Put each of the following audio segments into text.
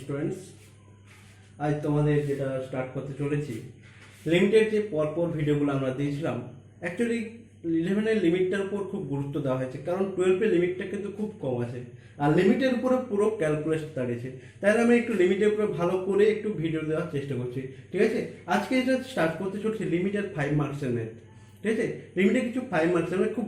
Students, আজ তোমাদের যেটা স্টার্ট করতে চলেছি, লিমিটের যে পরপর ভিডিওগুলো আমরা দিয়েছিলাম, অ্যাকচুয়ালি 11-এর লিমিটটার উপর খুব গুরুত্ব দেওয়া হয়েছে, কারণ 12-এর লিমিটটা কিন্তু খুব কম আছে আর লিমিটের উপরে পুরো ক্যালকুলেশন দাঁড়িয়েছে। তাই আমি একটু লিমিটের উপরে ভালো করে একটু ভিডিও দেওয়ার চেষ্টা করছি। ঠিক আছে, আজকে যেটা স্টার্ট করতে চলছে লিমিটের 5 মার্কসের ম্যাথ। ঠিক আছে, লিমিটে কিছু 5 মার্কসের মানে খুব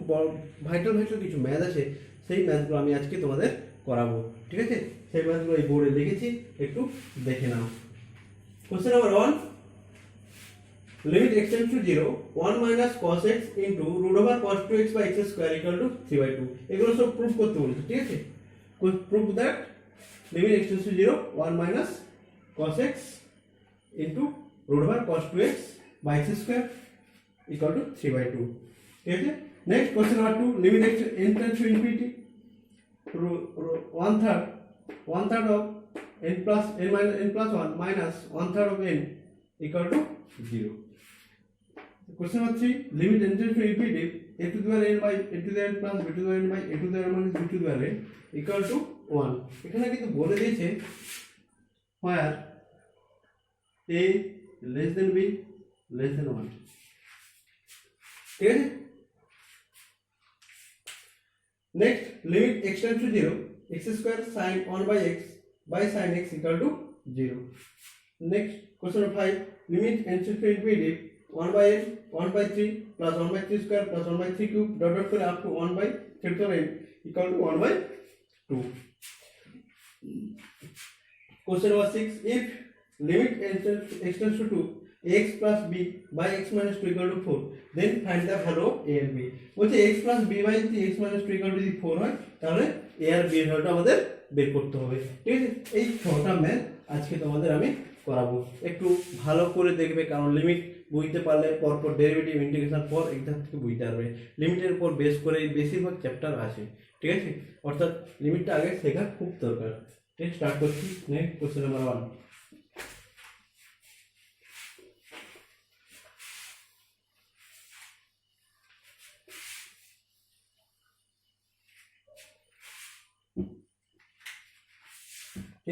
ভাইটাল কিছু ম্যাথ আছে, সেই ম্যাথগুলো আমি আজকে তোমাদের করাবো। ঠিক আছে, সেই ম্যাথগুলো এই বোর্ডে লিখেছি, একটু দেখে নাও। Question number 1, limit x tends to 0 1 minus cos x into root over cos 2x by x square equal to 3/2। এগুলো সব প্রুফ করতে বলেছে। ঠিক আছে, prove that limit x tends to 0 1 minus cos x into root over cos 2x by x square equal to 3/2। ঠিক আছে, next question number 2, limit x tends to infinity 1/3 of n plus 1 minus 1/3 of n equal to 0। Question number 3, limit n tends to infinity a to the power n by a to the n plus b to the n by a to the n minus b to the n equal to 1। এখানে কিন্তু বলে দিয়েছে where a less than b less than 1। ঠিক আছে, next limit x tends to 0 x square sin 1 by sin x equal to 0। next question number 5, limit n tends to infinity 1 by n 1 by 3 plus 1 by 3 square plus 1 by 3 cube dot dot করে up to 1 by 3 to n equal to 1 by 2। question number 6, if limit x tends to 2 x plus b by x minus 2 equal to 4 then find the value of a and b। বলছে x plus b by x minus 2 equal to যদি 4 হয় তাহলে a R b এর ভ্যালুটা আমাদের বের করতে হবে। ঠিক আছে, এই ছটা ম্যাথ আজকে তোমাদের আমি করাবো, একটু ভালো করে দেখবে, কারণ লিমিট বুঝতে পারলে পরপর ডেরিভেটিভ ইন্টিগ্রেশন পর এক্সাম থেকে বুঝতে পারবে। লিমিটের উপর বেস করে বেশিরভাগ চ্যাপ্টার আছে। ঠিক আছে, অর্থাৎ লিমিটটা আগে শেখা খুব দরকার। ঠিক, স্টার্ট করছি। নেক্সট কোশ্চেন নাম্বার 1,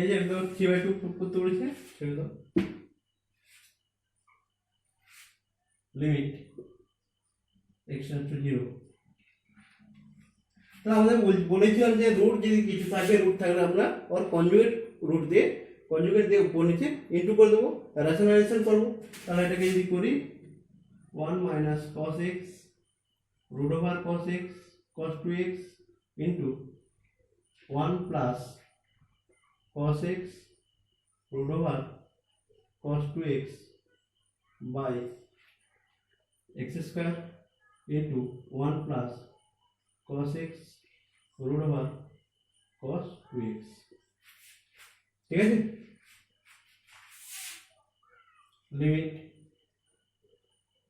এই যে একদম 3/2 প্রুফ করতে বলেছে, সেটা দাও। লিমিট x tends to 0, তাহলে আমাদের বলেছিলাম যে রুট যদি কিছু থাকে, রুট থাকলে আমরা ওর কনজুগেট দিয়ে উপর নিচে ইনটু করে দেবো, রেশনালাইজেশন করবো। তাহলে এটাকে যদি করি 1 minus cos x root over cos x cos 2x into 1 plus cos x root over cos 2x by x square into 1 plus cos x root over cos 2x। ঠিক আছে, limit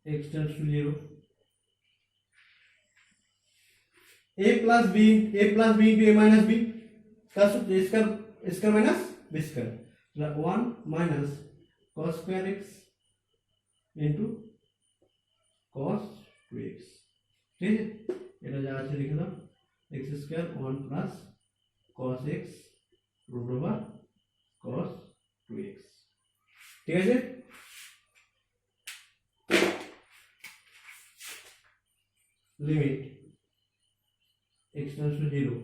x tends to 0 a plus b into a minus b plus a square minus b square, 1 minus cos square x into cos 2x। ঠিক আছে, এটা যা আছে লিখে দাও, x square 1 plus cos x root over cos 2x। ঠিক আছে, limit x tends to 0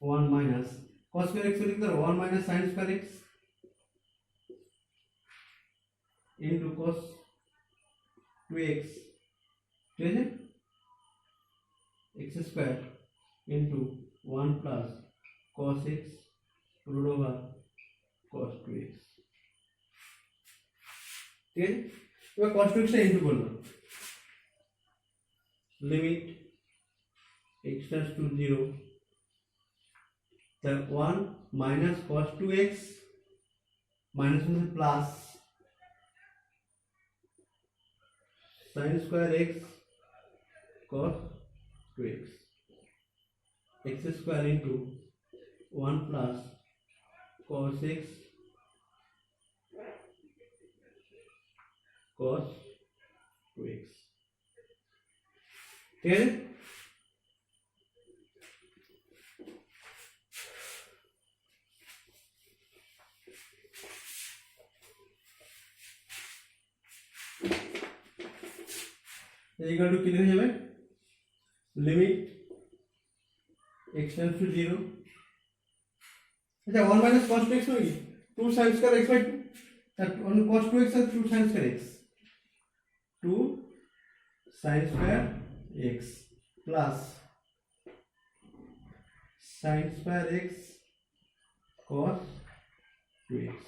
1 minus cos square x লিখতে হবে 1 minus sin square x into cos 2x। ঠিক আছে, x square into 1 plus cos x root over cos 2x। ঠিক আছে, এবার cos 2x টা ইনটু করলাম, লিমিট x tends to 0, তাহলে 1 minus cos 2x minus মানে plus sin square x cos 2x x square into 1 plus cos x cos 2x। ঠিক আছে, equal to কি লিখে যাবে লিমিট x টেন্ডস টু 0 আচ্ছা 1 মাইনাস cos 2x হবে কি 2 sin square x by 2 that 1 cos 2x আর 2 sin square x 2 sin square x plus sin square x cos 2x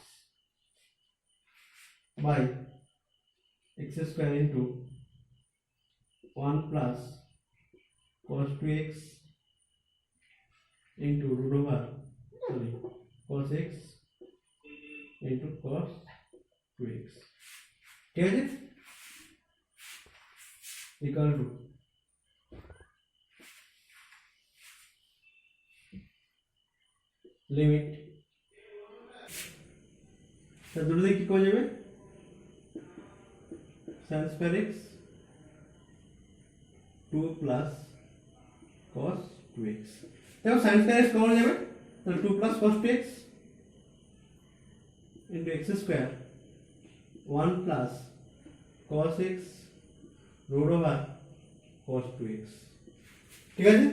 by x square into 1 plus cos 2x into root over cos x into cos 2x ঠিক আছে equal to limit তো দুটো দিকে কি করা যাবে sin square x 2 plus cos 2x দেখো sin square x common যাবে তাহলে 2 plus cos 2x into x square 1 plus cos x root over cos 2x ঠিক আছে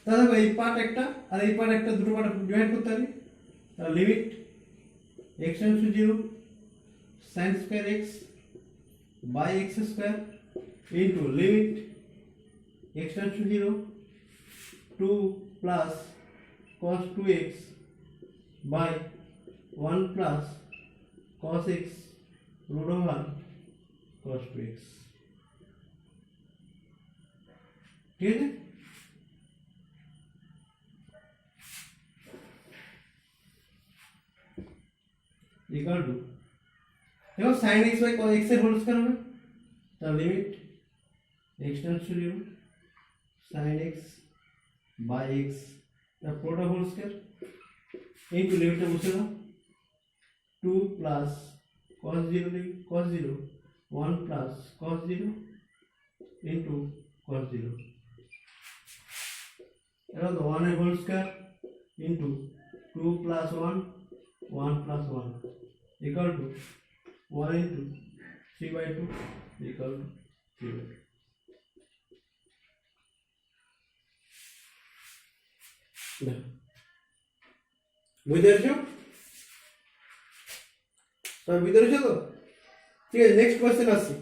তাহলে এই পার্ট একটা আর এই পার্ট একটা দুটো পার্ট ডিভাইড করতে হবে তাহলে limit x tends two 0 sin square x by x square into limit x tends to 0 2 plus cos 2x by 1 plus cos x root over cos 2x ठीक है इक्वल टू देखो sin x by cos x এর whole square হবে তাহলে limit x tends two 0 sin x by x তার পুরোটা whole square into লিমিটটা বসে দাও 2 plus cos 0 cos 0 1 plus cos 0 into cos 0 এটা তো 1 এর whole square into 2 plus 1 1 plus 1 equal to 1 into 3 by 2 equal to 3 by 2 বুঝতে পেরেছো সব বুঝতে পেরেছো তো ঠিক আছে নেক্সট কোশ্চেন আসছি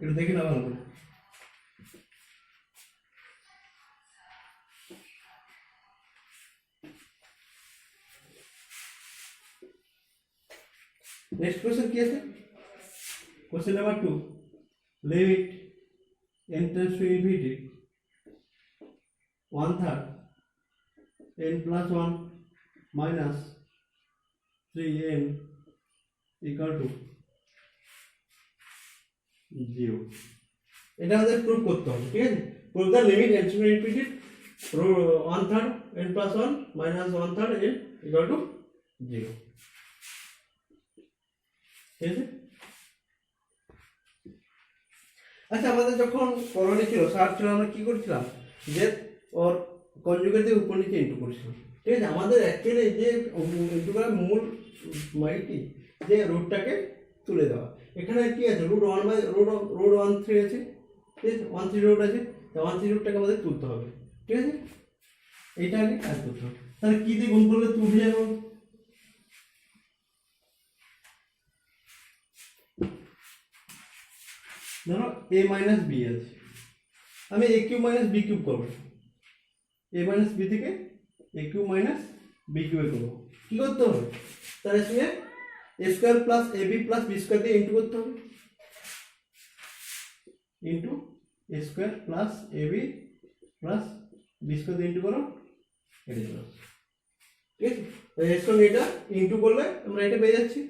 এটা দেখে না ভালো করে नेक्स्ट क्वेश्चन क्या है question number 2 limit n tends to infinity 1/3 n plus 1 minus 3n equal to 0 এটা আমাদের প্রুফ করতে হবে ঠিক আছে proof the limit n tends to infinity 1/3 n plus 1 minus 1/3 n equal to 0 ঠিক আছে আচ্ছা আমাদের যখন করণীয় ছিল সার ছিল আমরা কি করছিলাম যে ওর কনজুগেট দিয়ে উপর নিচে ইনটু করেছিলাম ঠিক আছে আমাদের অ্যাকচুয়ালি যে ইনটু করার মূল মাইটি যে রুটটাকে তুলে দেওয়া এখানে কি আছে রুট 1 বাই রুট 1/3 আছে ঠিক আছে 1/3 রুট আছে তো 1/3 রুটটাকে আমাদের তুলতে হবে ঠিক আছে এইটা আগে কাজ করতে হবে তাহলে কি দিয়ে গুণ করলে তুলে যাবে ধরো a মাইনাস b আছে আমি a cube minus b cube করব a মাইনাস b থেকে a cube minus b cube করব কি করতে হবে তার সঙ্গে a square plus ab plus b square দিয়ে ইনটু করতে হবে into a square plus ab plus b square দিয়ে ইনটু করো এটা চলে ঠিক আছে এর সঙ্গে এটা ইনটু করলে আমরা এটা পেয়ে যাচ্ছি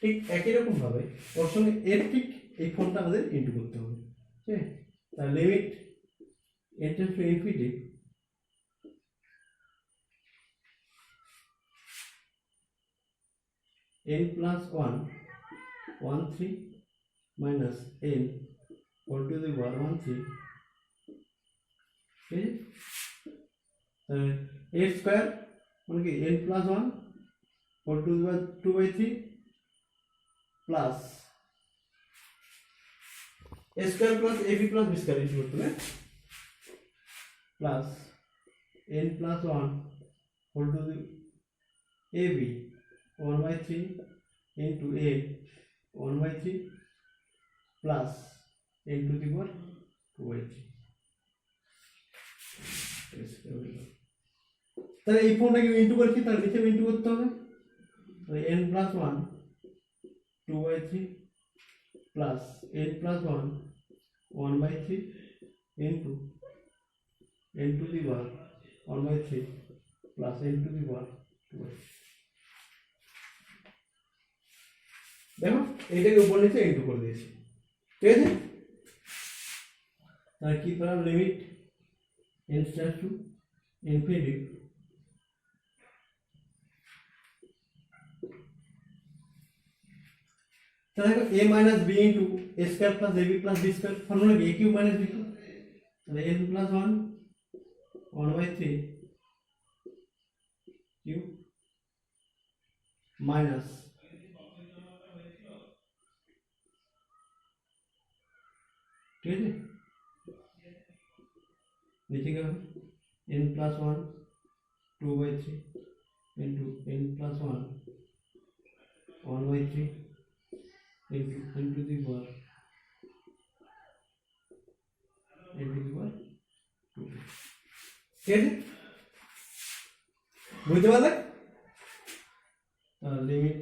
ঠিক একই রকম ভাবে ওর সঙ্গে এর ঠিক এই ফর্মটা আমাদের ইনটু করতে হবে ঠিক আছে তার limit n tends to infinity n plus 1 1/3 minus n whole to the power 1/3 ঠিক আছে a স্কয়ার মানে কি n plus 1 whole to the power 2/3 plus a square plus ab plus b square into করতে হবে plus n plus 1 whole to the ab 1/3 into a 1/3 plus n to the power 2/3 তাহলে এই ফর্মটাকে into করছি তার নিচে into করতে হবে তাহলে n plus 1 2/3 plus n plus 1 1/3 into n to the power 1/3 plus n to the power 2/3 দেখো এইটাকে উপর নিচে ইনটু করে দিয়েছি ঠিক আছে তাহলে কি পেলাম limit n tends to infinity তাহলে দেখো a minus b into a square plus ab plus b square formula কি a cube minus b cube তাহলে n plus 1 1/3 cube minus ठीक है नीचे क्या है n plus 1 2/3 into n plus 1 1/3 into n to the power 2 ठीक है बुझते पारले limit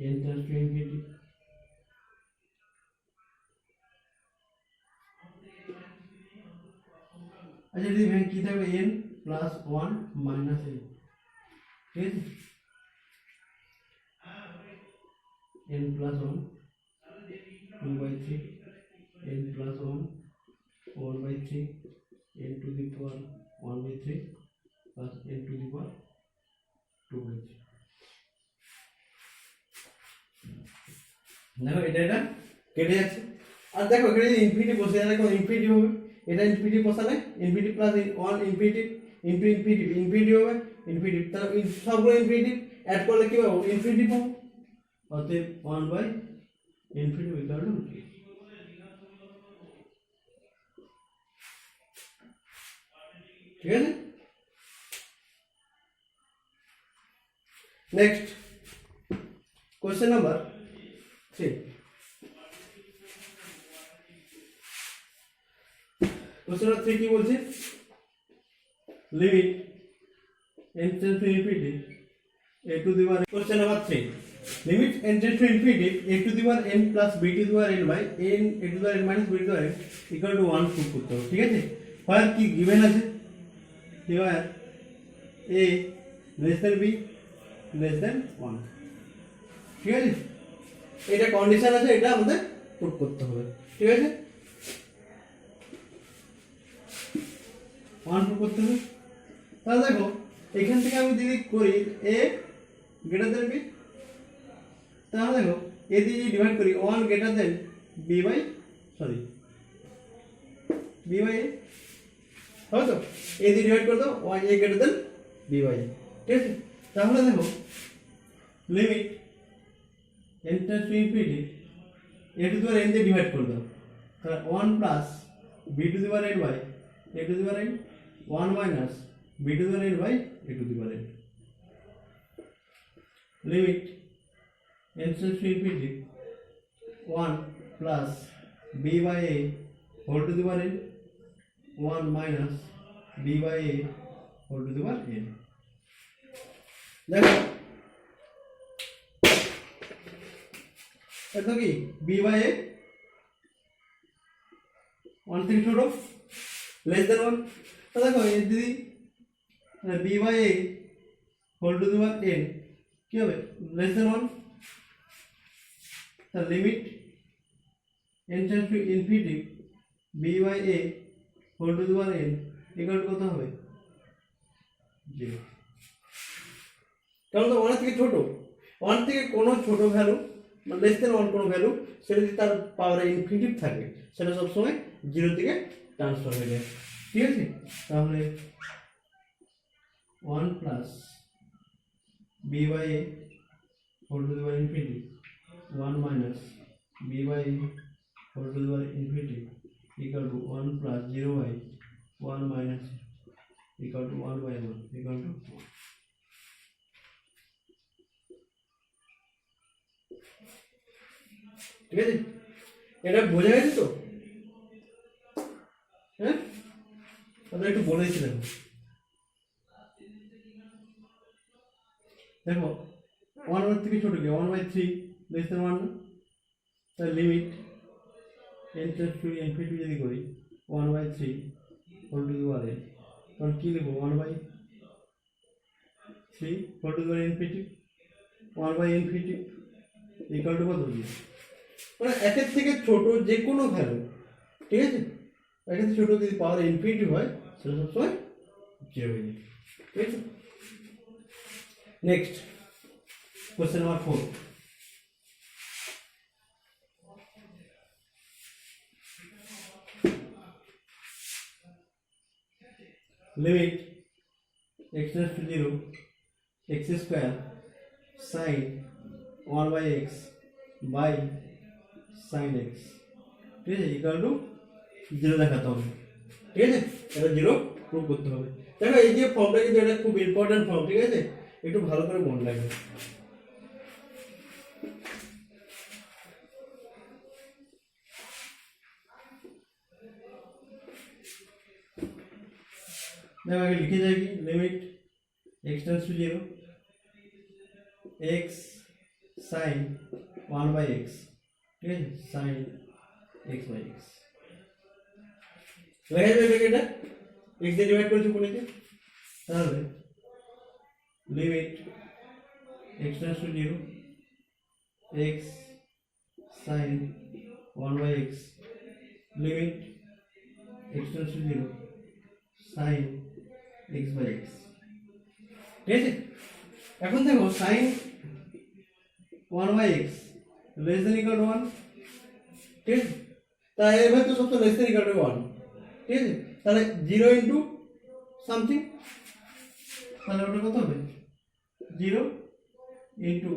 n tends to infinity अच्छा यदि भैया की था n प्लस 1 माइनस n ठीक है n plus 1 2/3 n plus 1 1/3 n to the power 1/3 plus n to the power 2/3 দেখো এটা কেটে যাচ্ছে আর দেখো এখানে ইনফিনিটি বসে যাবে কোন ইনফিনিটি হবে এটা ইনফিনিটি বসালে infinity plus 1 infinity into infinity infinity হবে ইনফিনিটি তাহলে সবগুলো ইনফিনিটি অ্যাড করলে কি হবে ইনফিনিটি পাবো অতএব 1/infinity ইকুয়াল টু ঠিক আছে next question number 3 question number 3 কি বলছে limit n tends to infinity a to the power question number 3 limit n tends to infinity a to the power n plus b to the power n by n a to the power n minus b to the power n equal to 1 prove করতে হবে ঠিক আছে fur কি given আছে here a less than b less than 1 ঠিক আছে এটা condition আছে এটা আমাদের প্রুফ করতে হবে ঠিক আছে 1 প্রুফ করতে হবে তাহলে দেখো এখান থেকে আমি যদি করি a গ্রেটার দেন b তাহলে দেখো a দিয়ে যদি ডিভাইড করি 1 greater than b by a হবে তো a দিয়ে ডিভাইড করে দাও 1 a greater than b by a ঠিক আছে তাহলে দেখো limit n tends to infinity a to the power n দিয়ে ডিভাইড করে দাও তাহলে 1 plus b to the power n by a to the power n 1 minus b to the power n by a to the power n limit n tends to infinity 1 plus b by a whole to the power n 1 minus b by a whole to the power n দেখো এটা কি b by a 1 থেকে ছোট less than 1 তো দেখো এই যদি b by a whole to the power n কি হবে less than 1 the limit n tends to infinity b by a whole to the power n equal to কত হবে 0 কারণ তো 1 থেকে ছোট 1 থেকে কোনো ছোট ভ্যালু মানে less than 1 কোনো ভ্যালু সেটা যদি তার পাওয়ারে ইনফিনিটিভ থাকে সেটা সব সময় 0 থেকে ট্রান্সফার হয়ে যায় ঠিক আছে তাহলে 1 plus b by a whole to the power infinity 1 minus b by a whole to the power infinity equal to 1 plus 0 by 1 minus equal to 1 by 1 equal to 1. ঠিক আছে, এটা বোঝা গেছে তো? হ্যাঁ, আমরা একটু বলেছিলাম। দেখো 1 থেকে ছোট কি 1/3 লেস দেন 1 না, তার limit n tends to infinity যদি করি 1/3 whole to the power n, তখন কি লিখবো 1/3 whole to the power infinity 1/infinity equal to কত দিয়ে, মানে একের থেকে ছোট যে কোনো ভ্যালু, ঠিক আছে, একের থেকে ছোট যদি পাওয়ার ইনফিনিটি হয় সেটা সবসময় 0 হয়ে যায়। ঠিক আছে, next question number 4। limit x tends to 0 x square sin 1 by x by sin x, ঠিক আছে, ইকুয়াল টু 0 দেখাতে হবে। ঠিক আছে, এটা 0 প্রুভ করতে হবে। দেখো এই যে ফর্মটা কিন্তু এটা খুব ইম্পর্টেন্ট ফর্ম, ঠিক আছে, একটু ভালো করে মনে রাখবে। দেখো আগে লিখে যাই কি, limit x tends to 0 x sin 1 by x, ঠিক আছে, sin x by x লেখা যাবে এটা x দিয়ে ডিভাইড করেছি কোনকে, তাহলে limit x tends to 0 x sin 1 by x limit x tends to 0 sin x by x, ঠিক আছে। এখন দেখো sin 1 by x less than equal to 1, ঠিক আছে, তাই এবার তো সব তো less than equal to 1, ঠিক আছে, তাহলে 0 ইনটু সামথিং, তাহলে ওটা কত হবে 0 into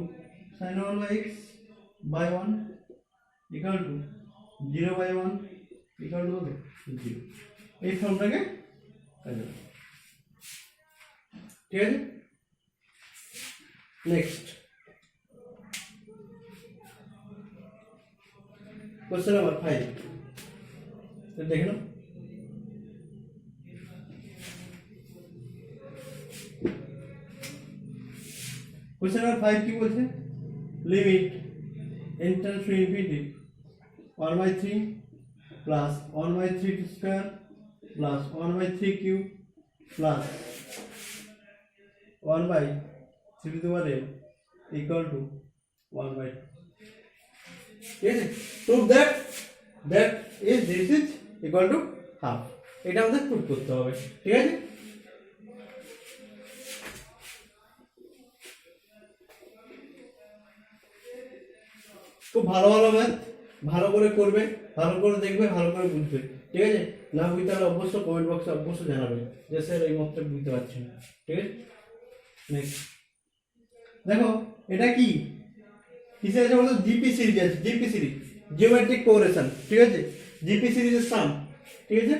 sin 1 by x by 1 equal to 0 by 1 equal to 0, এই ফর্মটাকে ঠিক আছে। নেক্সট কোশ্চেন নাম্বার 5 দেখে নাও। কোশ্চেন নাম্বার 5 কি বলছে, limit n tends to infinity 1/3 plus 1/3 square plus 1/3 cube plus 1/3 to the power n equal to 1/2, ঠিক আছে। prove that is this is equal to half, এটা আমাদের প্রুভ করতে হবে, ঠিক আছে। খুব ভালো ভালো ম্যাথ ভালো করে করবে, ভালো করে দেখবে, ভালো করে বুঝবে, ঠিক আছে। না বুঝতে তাহলে অবশ্যই কমেন্ট বক্সে অবশ্যই জানাবে যে স্যার এই মতটা বুঝতে পারছি না, ঠিক আছে। নেক্সট দেখো এটা কি কিসের আছে বলতো, জিপি সিরিজ আছে, জিপি সিরিজ জিওমেট্রিক প্রোগ্রেশন, ঠিক আছে, জিপি সিরিজের সাম, ঠিক আছে।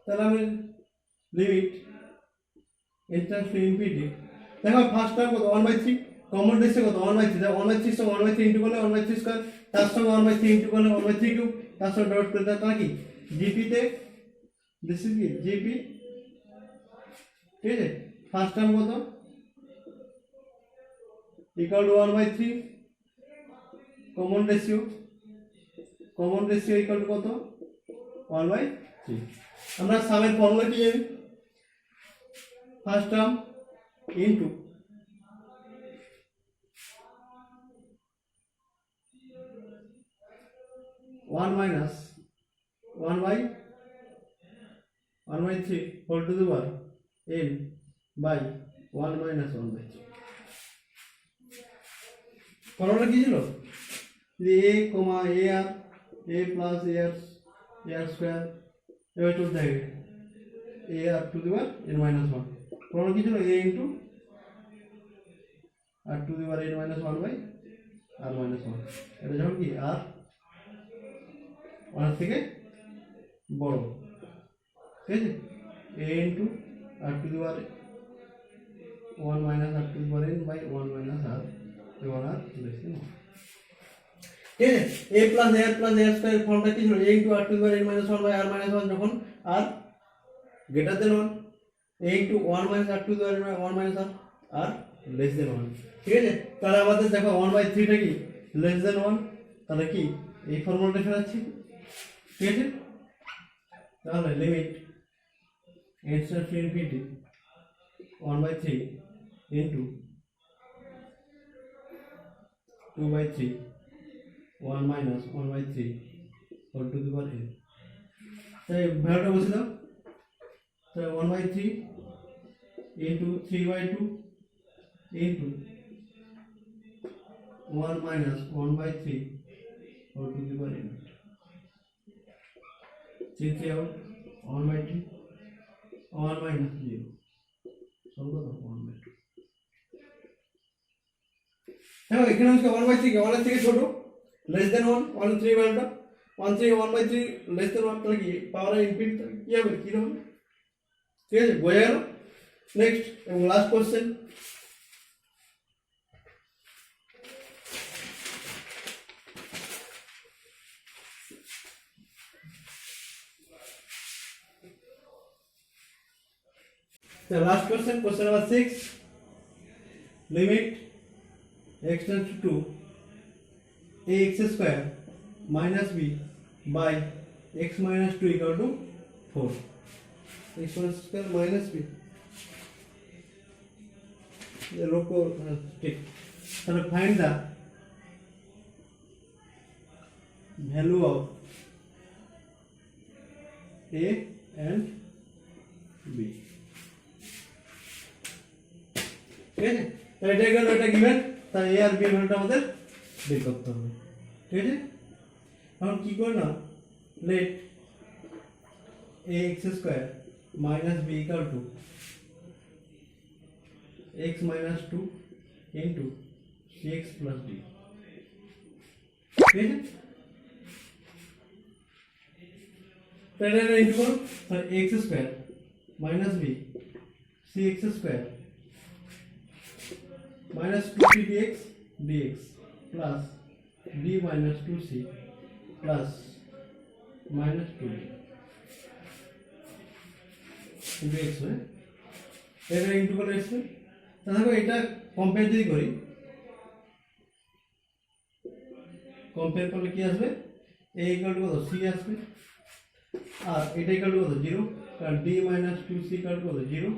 তাহলে আমি limit n tends to infinity, দেখো ফার্স্ট টার্ম কত 1/3, কমন রেশিও কত 1/3, দেখো 1/3 সঙ্গে 1/3 ইনটু করলে 1/3 স্কয়ার, তার সঙ্গে 1/3 ইনটু করলে 1/3 কিউব, তার সঙ্গে ডট করে দাও, তাহলে কি জিপি তে দিস ইজ কি জিপি, ঠিক আছে। ফার্স্ট টার্ম কত equal to 1/3, common ratio equal to কত 1/3। আমরা সামের ফর্মুলা কি জানি, first term into one minus 1/3 whole to the power n by 1 minus 1/3। Formula কি ছিল, যে a comma ar a plus ar square এবার চলতে থাকবে ar to the power n minus 1 formula কি ছিল a into r to the power n minus 1 by r minus 1, এটা যখন কি r 1 থেকে বড়, ঠিক আছে, a into r to the power 1 minus r to the power n by 1 minus r, এবং r লেস দেন 1, ঠিক আছে। a plus a plus a square ফর্মটা কি ছিল a into r to the power n minus 1 by r minus 1 যখন r greater than 1, a into 1 minus r to the power 1 minus r less than 1, ঠিক আছে। তাহলে আমাদের দেখো 1/3 টা কি লেস দেন 1, তাহলে কি এই ফর্মুলাটা ফেরাচ্ছি, ঠিক আছে। তাহলে limit n tends to infinity 1/3 into 2/3 1 minus 1/3 whole to the power n, তাই ভ্যালুটা বসে দাও। তাহলে 1/3 into 3/2 into 1 minus 1/3 whole to the power n. 3 out 1/3 1 minus 0, solve the 1/2। দেখো এখানে হচ্ছে 1/3 কে 1 থেকে ছোট, লেস দেন 1, 1/3 ভ্যালুটা 1/3 1/3 লেস দেন 1, তাহলে কি পাওয়ার ইনফিনিটি কি হবে, কি হবে, ঠিক আছে, বোঝা গেল। নেক্সট এবং last question, the last question, question number 6, limit x tends to ax square minus b by x minus 2 equal to 4, x square minus b, the local stick, so find the value of a and b, ঠিক আছে। তাহলে এটা গেল, এটা given, তাহলে a R b এর ভ্যালুটা আমাদের বের করতে হবে, ঠিক আছে। এখন কি করব না, let ax square minus b equal to x minus 2 into cx plus d, ঠিক আছে। তাহলে এটা ইনটু করো, তাহলে x square minus b cx square minus 2c dx plus d minus 2c plus minus 2d into x হয়, এটা into করে x হয়। তাহলে এটা কম্পেয়ার যদি করি, কম্পেয়ার করলে কি আসবে, a ইকুয়াল টু কত, c আসবে, আর এটা ইকুয়াল টু কত 0, কারণ d minus 2c equal to কত 0,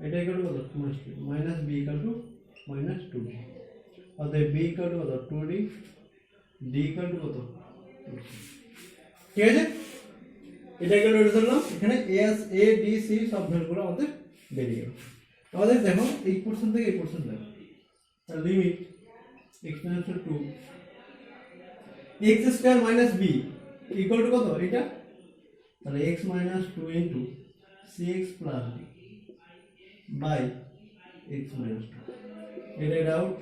এটা ইকুয়াল টু কত minus b equal two minus 2d, অতএব b ইকুয়াল টু কত 2d, d ইকুয়াল টু কত 2c, ঠিক আছে। এটা ইকুয়াল টু ধরলাম, এখানে a d c সব ভ্যালুগুলো আমাদের বেরিয়ে গেল। আমাদের দেখো এই পোরশন থেকে এই পোরশন দেখো, তার limit x tends to x square minus b equal to কত, এটা তাহলে x minus 2 into cx plus d by x minus 2, এটা আউট,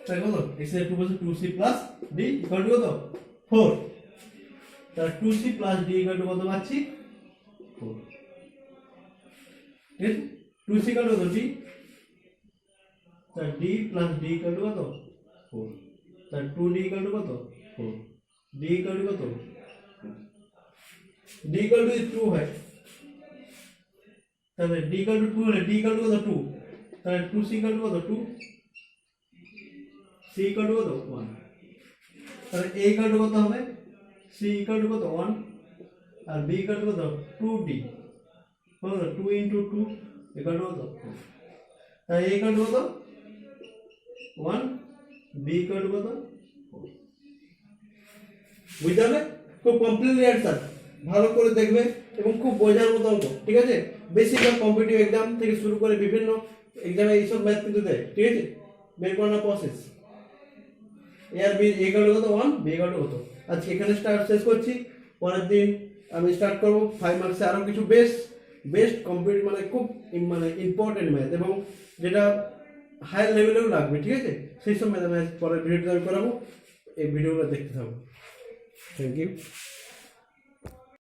তাই কত x এর 2 বসে 2c plus d equal to কত 4, তাহলে 2c plus d equal to কত পাচ্ছি 4, ঠিক আছে। 2c ইকুয়াল টু কত d, তাহলে d plus d equal to কত 4, তাহলে 2d ইকুয়াল টু কত 4, d ইকুয়াল টু কত, d ইকুয়াল টু 2 হয়, তাহলে d ইকুয়াল টু 2 হলে d ইকুয়াল টু কত 2, তাহলে 2c ইকুয়াল টু কত 2, c ইকুয়াল টু কত 1, তাহলে a ইকুয়াল টু কত হবে, c ইকুয়াল টু কত 1, আর b ইকুয়াল টু কত 2d, কত 2 ইনটু 2 ইকুয়াল টু কত 4, তাহলে a ইকুয়াল টু কত 1, b ইকুয়াল টু কত 4, বুঝতে হবে। খুব কমপ্লিটলি অ্যান্সার, ভালো করে দেখবে এবং খুব বোঝার মতো অঙ্ক, ঠিক আছে। বেসিক আর কম্পিটিটিভ এক্সাম থেকে শুরু করে বিভিন্ন এক্সামে এইসব ম্যাথ কিন্তু দেয়, ঠিক আছে। বের করানোর প্রসেস, এ আর বি ইকুয়াল টু কত 1, বি ইকুয়াল টু কত। আজকে এখানে স্টার্ট শেষ করছি, পরের দিন আমি স্টার্ট করবো 5 মার্কসে আরও কিছু বেস্ট কমপ্লিট মানে খুব মানে ইম্পর্টেন্ট ম্যাথ এবং যেটা হায়ার লেভেলেও লাগবে, ঠিক আছে? সেই সব ম্যাথ আমি পরের ভিডিওতে আমি করাবো। এই ভিডিওগুলো দেখতে থাকবো। Thank you.